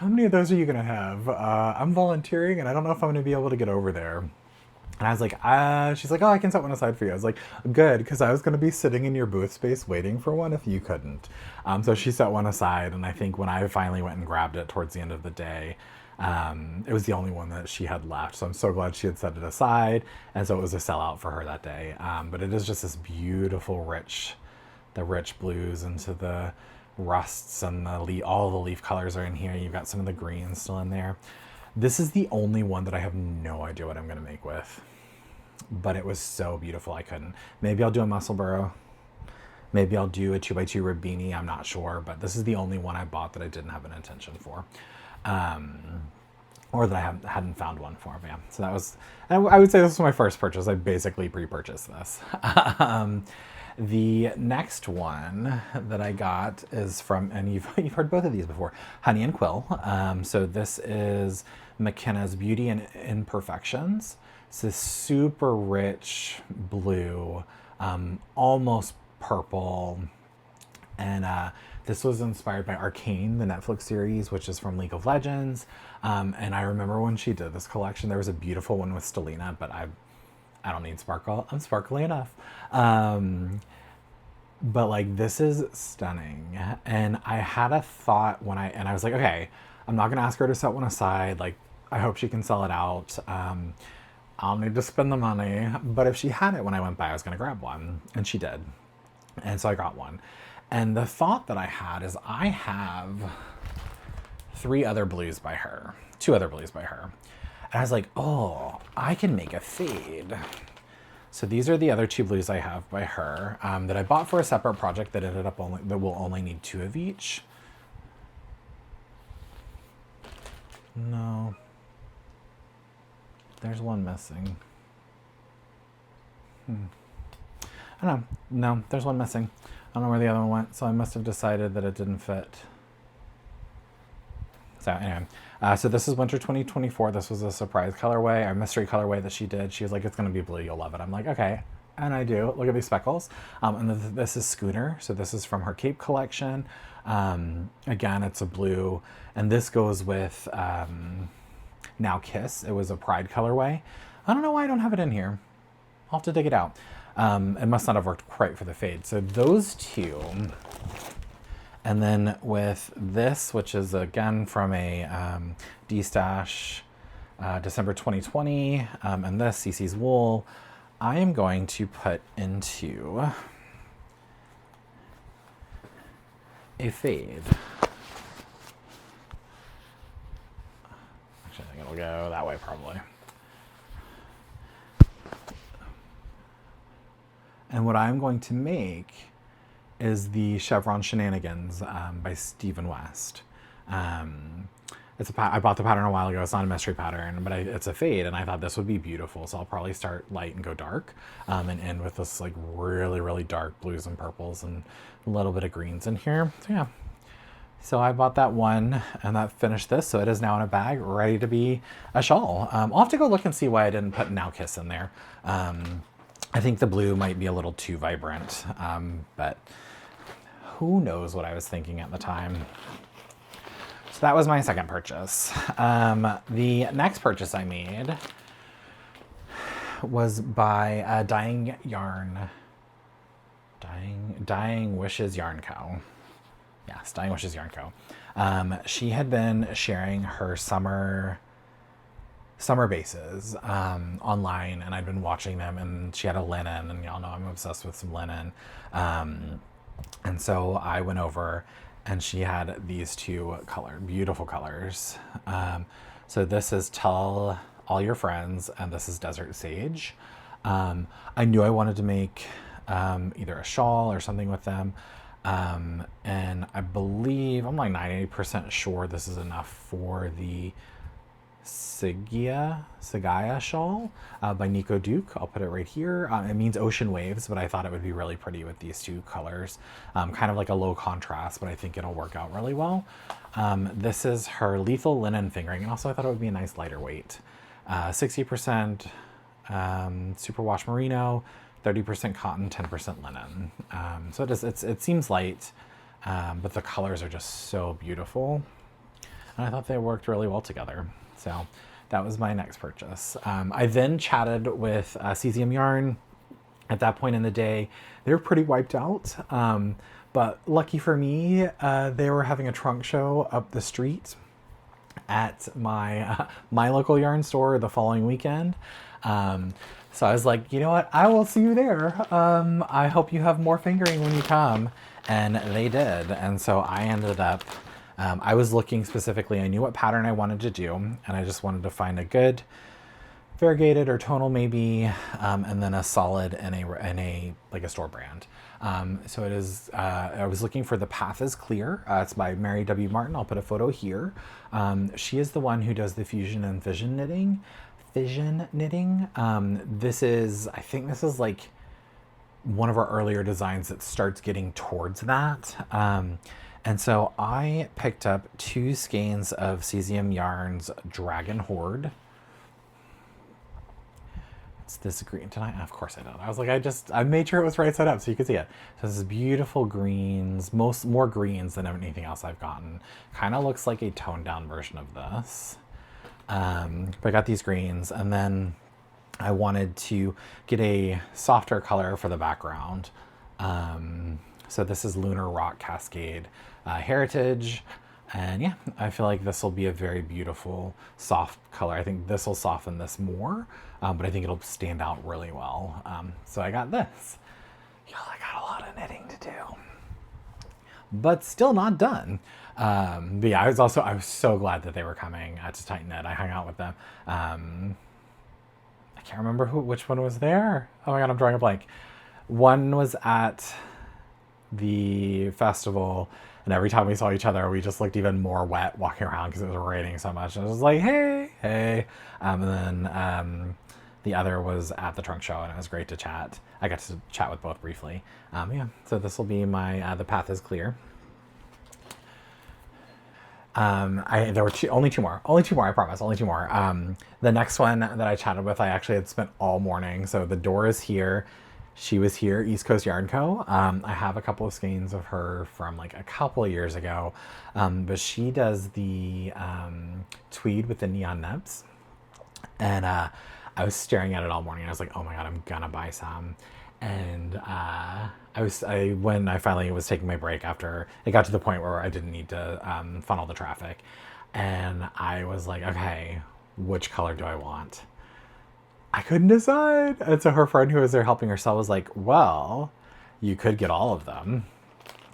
many of those are you going to have? I'm volunteering and I don't know if I'm going to be able to get over there. And I was like, she's like, oh, I can set one aside for you. I was like, good, because I was going to be sitting in your booth space waiting for one if you couldn't. So she set one aside. And I think when I finally went and grabbed it towards the end of the day, it was the only one that she had left. So I'm so glad she had set it aside. And so it was a sellout for her that day. But it is just this beautiful, rich blues into the rusts, and all the leaf colors are in here. You've got some of the greens still in there. This is the only one that I have no idea what I'm going to make with. But it was so beautiful, I couldn't. Maybe I'll do a muscle burrow. Maybe I'll do a 2x2 ribini. I'm not sure. But this is the only one I bought that I didn't have an intention for. Or that I hadn't found one for. But yeah, so that was, I would say this was my first purchase. I basically pre-purchased this. The next one that I got is from, and you've heard both of these before, Honey and Quill. So this is McKenna's Beauty and Imperfections. It's this super rich blue, almost purple. And this was inspired by Arcane, the Netflix series, which is from League of Legends. And I remember when she did this collection, there was a beautiful one with Stelina, but I don't need sparkle. I'm sparkly enough. But like, this is stunning. And I had a thought I was like, okay, I'm not going to ask her to set one aside. Like, I hope she can sell it out. I'll need to spend the money. But if she had it when I went by, I was going to grab one. And she did. And so I got one. And the thought that I had is I have 2 other blues by her. And I was like, oh, I can make a fade. So these are the other 2 blues I have by her that I bought for a separate project that will only need 2 of each. No. There's one missing. I don't know. No, there's one missing. I don't know where the other one went, so I must have decided that it didn't fit. So anyway, so this is Winter 2024. This was a surprise colorway, a mystery colorway that she did. She was like, it's going to be blue. You'll love it. I'm like, okay. And I do. Look at these speckles. And this is Schooner. So this is from her Cape collection. Again, it's a blue. And this goes with Now Kiss. It was a Pride colorway. I don't know why I don't have it in here. I'll have to dig it out. It must not have worked quite for the fade. So those 2... And then with this, which is again from a D-Stash December 2020, and this, CC's Wool, I am going to put into a fade. Actually, I think it'll go that way probably. And what I'm going to make is the Chevron Shenanigans by Stephen West. It's I bought the pattern a while ago. It's not a mystery pattern, but it's a fade, and I thought this would be beautiful. So I'll probably start light and go dark, and end with this like really, really dark blues and purples and a little bit of greens in here. So yeah. So I bought that one, and that finished this. So it is now in a bag, ready to be a shawl. I'll have to go look and see why I didn't put Now Kiss in there. I think the blue might be a little too vibrant, but who knows what I was thinking at the time. So that was my second purchase. The next purchase I made was by Dying Wishes Yarn Co. Yes, Dying Wishes Yarn Co. She had been sharing her summer summer bases online, and I'd been watching them, and she had a linen, and y'all know I'm obsessed with some linen. And so I went over, and she had these two beautiful colors. So this is Tell All Your Friends, and this is Desert Sage. I knew I wanted to make either a shawl or something with them. And I believe, I'm like 90% sure this is enough for the Sigaya shawl by Nico Duke. I'll put it right here. It means ocean waves, but I thought it would be really pretty with these two colors. Kind of like a low contrast, but I think it'll work out really well. This is her lethal linen fingering, and also I thought it would be a nice lighter weight. 60% superwash merino, 30% cotton, 10% linen. So it seems light, but the colors are just so beautiful. And I thought they worked really well together. So that was my next purchase. I then chatted with Cesium Yarn. At that point in the day, they were pretty wiped out. But lucky for me, they were having a trunk show up the street at my local yarn store the following weekend. So I was like, you know what? I will see you there. I hope you have more fingering when you come. And they did. And so I ended up, I was looking specifically, I knew what pattern I wanted to do, and I just wanted to find a good variegated or tonal maybe, and then a solid in a like a store brand. So it is, I was looking for The Path is Clear. It's by Mary W. Martin. I'll put a photo here. She is the one who does the fusion and fission knitting. This is, I think this is like one of our earlier designs that starts getting towards that. And so I picked up 2 skeins of Cesium Yarn's Dragon Horde. It's this green tonight. Of course I don't. I was like, I made sure it was right side up so you could see it. So this is beautiful greens, more greens than anything else I've gotten. Kind of looks like a toned down version of this. But I got these greens, and then I wanted to get a softer color for the background. So this is Lunar Rock Cascade Heritage. And yeah, I feel like this will be a very beautiful soft color. I think this will soften this more, but I think it'll stand out really well. So I got this. Y'all, I got a lot of knitting to do, but still not done. But yeah, I was so glad that they were coming to Tighten Knit. I hung out with them. I can't remember which one was there. Oh my God, I'm drawing a blank. One was at the festival, and every time we saw each other, we just looked even more wet walking around because it was raining so much. And I was like, hey. And then the other was at the trunk show, and it was great to chat. I got to chat with both briefly. Yeah, so this will be my The Path is Clear. There were only two more, I promise, only two more. The next one that I chatted with, I actually had spent all morning. So the door is here. She was here, East Coast Yarn Co. I have a couple of skeins of her from like a couple of years ago, but she does the tweed with the neon nubs. And I was staring at it all morning, and I was like, oh my God, I'm gonna buy some. And when I finally was taking my break after it got to the point where I didn't need to funnel the traffic, and I was like, okay, which color do I want? I couldn't decide. And so her friend who was there helping her sell was like, well, you could get all of them.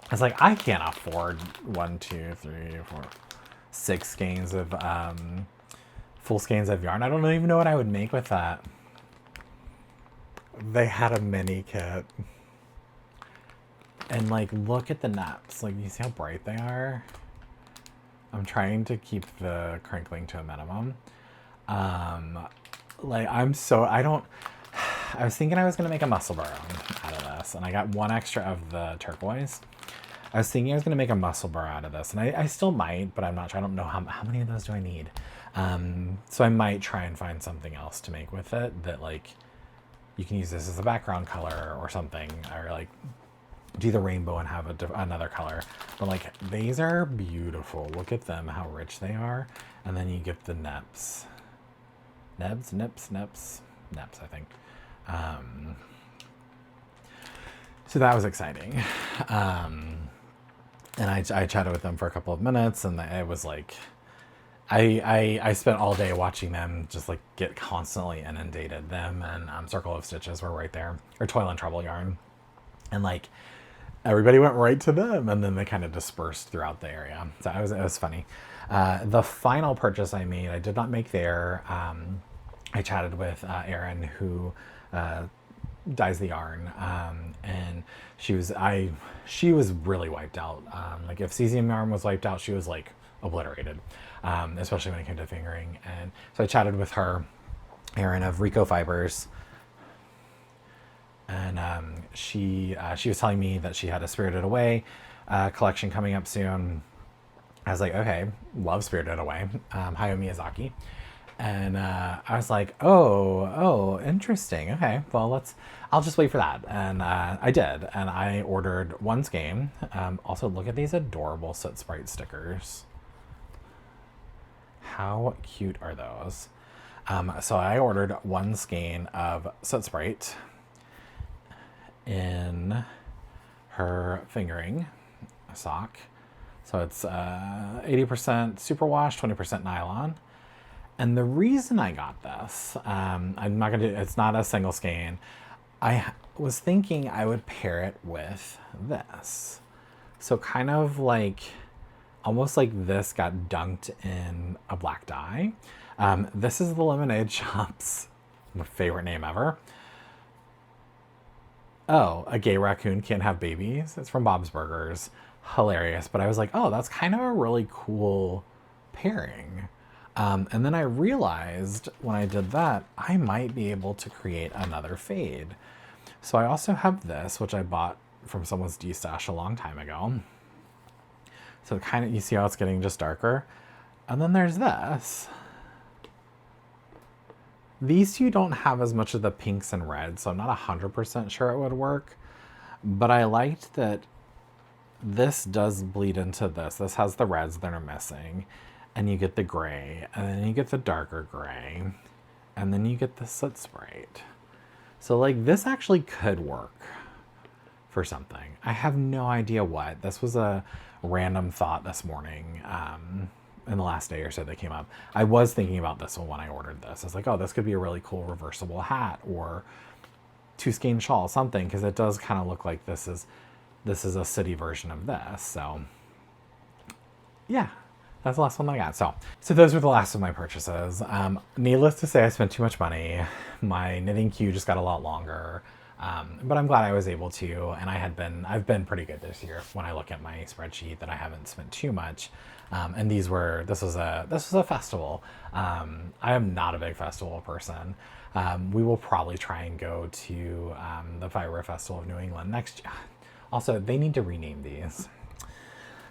I was like, I can't afford 6 skeins of full skeins of yarn. I don't even know what I would make with that. They had a mini kit. And like, look at the naps. Like, you see how bright they are? I'm trying to keep the crinkling to a minimum. Like, I was thinking I was going to make a muscle burrow out of this, and I got 1 extra of the turquoise. I was thinking I was going to make a muscle burrow out of this, and I still might, but I'm not sure. I don't know how many of those do I need. So I might try and find something else to make with it that, like, you can use this as a background color or something, or like do the rainbow and have another color. But like, these are beautiful. Look at them, how rich they are. And then you get the neps. Nips, I think. So that was exciting. And I chatted with them for a couple of minutes, and it was like, I spent all day watching them just like get constantly inundated. Them and Circle of Stitches were right there, or Toil and Trouble yarn, and like everybody went right to them, and then they kind of dispersed throughout the area. So it was funny. The final purchase I made, I did not make there. I chatted with Erin, who dyes the yarn, and she was really wiped out. Like if cesium yarn was wiped out, she was like obliterated, especially when it came to fingering. And so I chatted with her, Erin of Rico Fibers, and she was telling me that she had a Spirited Away collection coming up soon. I was like, okay, love Spirited Away, Hayao Miyazaki. And I was like, oh, interesting. Okay, well, I'll just wait for that. And I did. And I ordered one skein. Also, look at these adorable Soot Sprite stickers. How cute are those? So I ordered one skein of Soot Sprite in her fingering sock. So it's 80% superwash, 20% nylon. And the reason I got this, I'm not gonna. It's not a single skein. I was thinking I would pair it with this. So kind of like, almost like this got dunked in a black dye. This is the Lemonade Shop's my favorite name ever. Oh, a gay raccoon can't have babies. It's from Bob's Burgers. Hilarious. But I was like, oh, that's kind of a really cool pairing. And then I realized when I did that, I might be able to create another fade. So I also have this, which I bought from someone's D-stash a long time ago. So kind of, you see how it's getting just darker? And then there's this. These two don't have as much of the pinks and reds, so I'm not 100% sure it would work. But I liked that this does bleed into this. This has the reds that are missing. And you get the gray, and then you get the darker gray, and then you get the Soot Sprite. So like this actually could work for something. I have no idea what. This was a random thought this morning, in the last day or so that came up. I was thinking about this one when I ordered this. I was like, oh, this could be a really cool reversible hat or 2-skein shawl, something, because it does kind of look like this is a city version of this. So yeah. That's the last one that I got. So those were the last of my purchases. Needless to say, I spent too much money. My knitting queue just got a lot longer. But I'm glad I was able to, and I've been pretty good this year when I look at my spreadsheet that I haven't spent too much. And this was a festival. I am not a big festival person. We will probably try and go to the Fiber Festival of New England next year. Also, they need to rename these.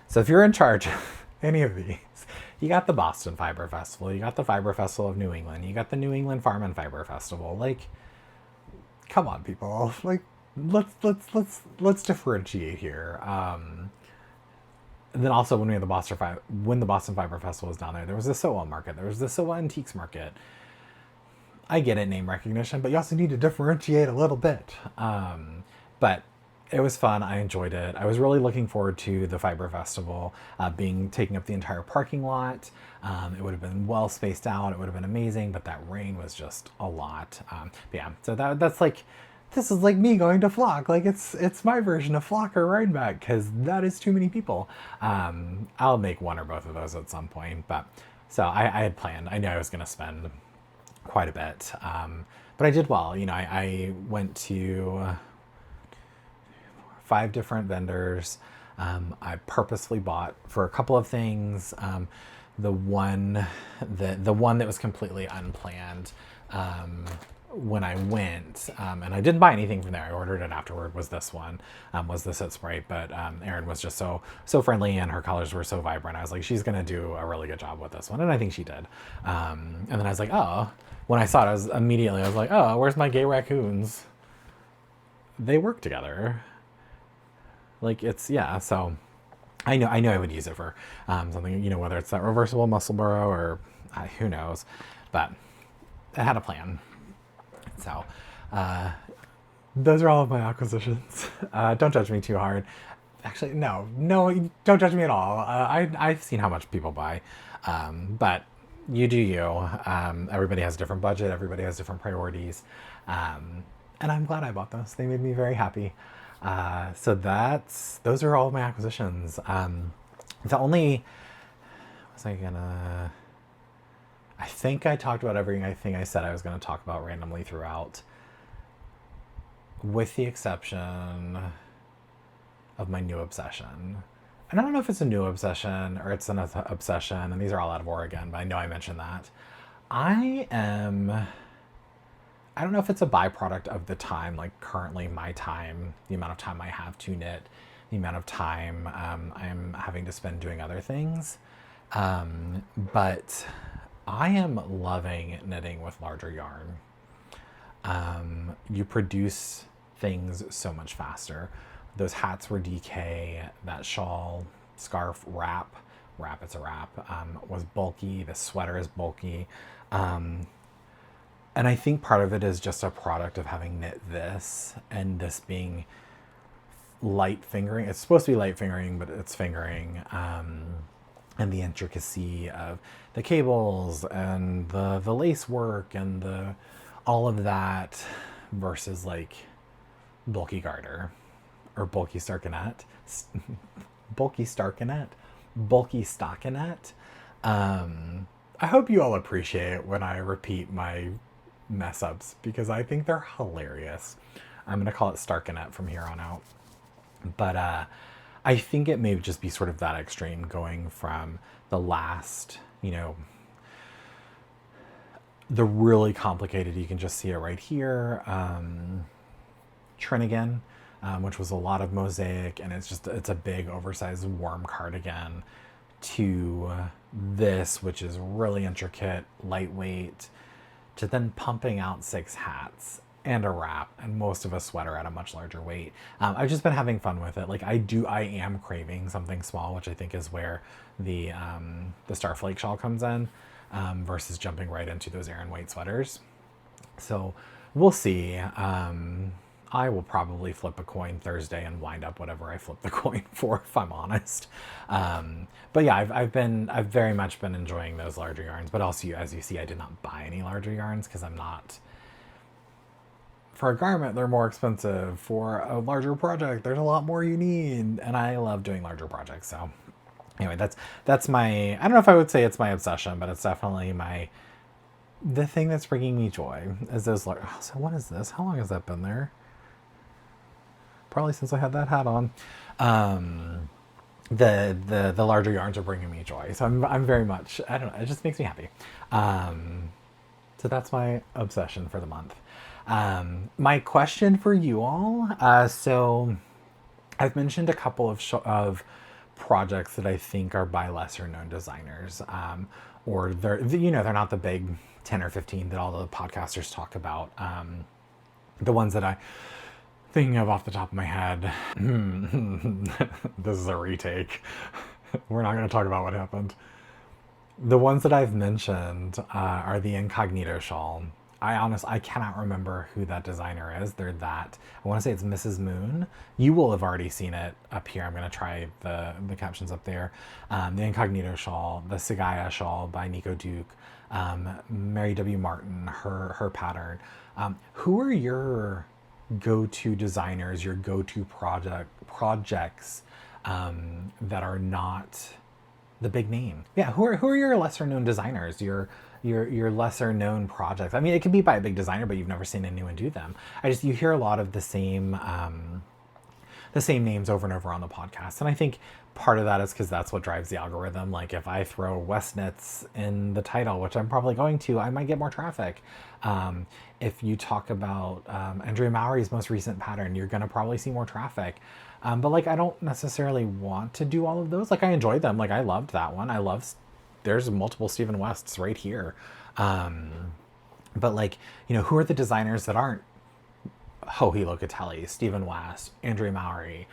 So if you're in charge any of these, you got the Boston Fiber Festival, you got the Fiber Festival of New England, you got the New England Farm and Fiber Festival. Like, come on, people. Like, let's differentiate here. And then also when the Boston Fiber Festival was down there, there was the SOA market, there was the SOA Antiques market. I get it, name recognition, but you also need to differentiate a little bit. But it was fun. I enjoyed it. I was really looking forward to the Fiber Festival taking up the entire parking lot. It would have been well spaced out. It would have been amazing, but that rain was just a lot. But yeah, so that's like, this is like me going to Flock. Like it's my version of Flock or Rhinebeck, because that is too many people. I'll make one or both of those at some point. But so I had planned. I knew I was going to spend quite a bit, but I did well. You know, I went to 5 different vendors. I purposefully bought for a couple of things. The one that was completely unplanned when I went, and I didn't buy anything from there. I ordered it afterward. Was this one? Was the Soot Sprite? But Erin was just so friendly, and her colors were so vibrant. I was like, she's gonna do a really good job with this one, and I think she did. And then I was like, oh, when I saw it, I was like, oh, where's my gay raccoons? They work together. Like so I know I would use it for something, you know, whether it's that reversible muscle burrow or who knows, but I had a plan. So those are all of my acquisitions. Don't judge me too hard. Actually, no, don't judge me at all. I've seen how much people buy, but you do you. Everybody has a different budget. Everybody has different priorities, and I'm glad I bought those. They made me very happy. So those are all of my acquisitions. The only was I gonna. I think I talked about everything I said I was going to talk about randomly throughout, with the exception of my new obsession. And I don't know if it's a new obsession or it's an obsession, and these are all out of Oregon, but I know I mentioned that. I don't know if it's a byproduct of the time, like currently my time, the amount of time I have to knit, the amount of time I'm having to spend doing other things. But I am loving knitting with larger yarn. You produce things so much faster. Those hats were DK, that shawl, scarf, wrap, it's a wrap, was bulky. The sweater is bulky. And I think part of it is just a product of having knit this and this being light fingering. It's supposed to be light fingering, but it's fingering. And the intricacy of the cables and the lace work and all of that versus like bulky garter or bulky stockinette. I hope you all appreciate when I repeat my mess ups because I think they're hilarious. I'm going to call it stockinette from here on out. But I think it may just be sort of that extreme going from the last, the really complicated, you can just see it right here, Trinnigan, which was a lot of mosaic, and it's a big oversized warm cardigan, to this, which is really intricate, lightweight, to then pumping out 6 hats and a wrap and most of a sweater at a much larger weight. I've just been having fun with it. Like I am craving something small, which I think is where the Starflake shawl comes in, versus jumping right into those Aran White sweaters. So we'll see. I will probably flip a coin Thursday and wind up whatever I flip the coin for, if I'm honest. But yeah, I've very much been enjoying those larger yarns, but also as you see, I did not buy any larger yarns because I'm not, for a garment, they're more expensive. For a larger project, there's a lot more you need. And I love doing larger projects. So anyway, that's my, I don't know if I would say it's my obsession, but it's definitely the thing that's bringing me joy is those large. So what is this? How long has that been there? Probably since I had that hat on. The larger yarns are bringing me joy. So I'm very much, I don't know, it just makes me happy. So that's my obsession for the month. My question for you all. So I've mentioned a couple of projects that I think are by lesser known designers, or they're not the big 10 or 15 that all the podcasters talk about. The ones that I thinking of off the top of my head. This is a retake. We're not going to talk about what happened. The ones that I've mentioned are the Incognito shawl. I cannot remember who that designer is. I want to say it's Mrs. Moon. You will have already seen it up here. I'm going to try the captions up there. The Incognito shawl, the Sagaya shawl by Nico Duke, Mary W. Martin, her pattern. Who are your go-to designers, your go-to projects that are not the big name? Yeah, who are your lesser known designers, your lesser known projects? I mean, it can be by a big designer, but you've never seen anyone do them. You hear a lot of the same names over and over on the podcast, and I think part of that is because that's what drives the algorithm. Like if I throw West Knits in the title, which I'm probably going to, I might get more traffic. If you talk about Andrea Mowry's most recent pattern, you're going to probably see more traffic. But like, I don't necessarily want to do all of those. Like I enjoyed them. Like I loved that one. There's multiple Stephen Wests right here. But like, who are the designers that aren't Joji Locatelli, Stephen West, Andrea Mowry,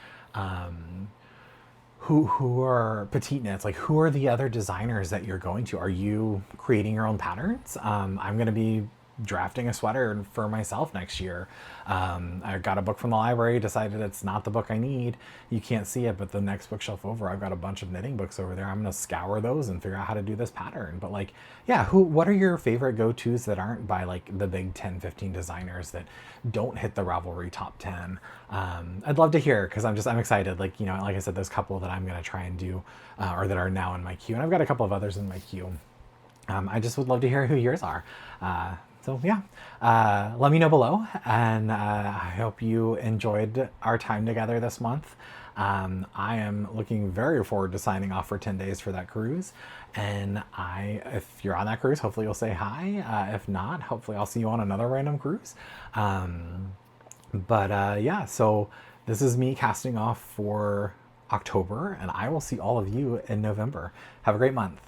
who are Petite Knits? Like, who are the other designers that you're going to? Are you creating your own patterns? I'm going to be drafting a sweater for myself next year. I got a book from the library, decided it's not the book I need. You can't see it, but the next bookshelf over, I've got a bunch of knitting books over there. I'm gonna scour those and figure out how to do this pattern. But like, yeah, what are your favorite go-tos that aren't by like the big 10, 15 designers that don't hit the Ravelry top 10? I'd love to hear, because I'm excited. Like, you know, like I said, there's a couple that I'm gonna try and do, or that are now in my queue, and I've got a couple of others in my queue. I just would love to hear who yours are. So yeah, let me know below, and I hope you enjoyed our time together this month. I am looking very forward to signing off for 10 days for that cruise, and if you're on that cruise, hopefully you'll say hi. If not, hopefully I'll see you on another random cruise. Yeah, so this is me casting off for October, and I will see all of you in November. Have a great month.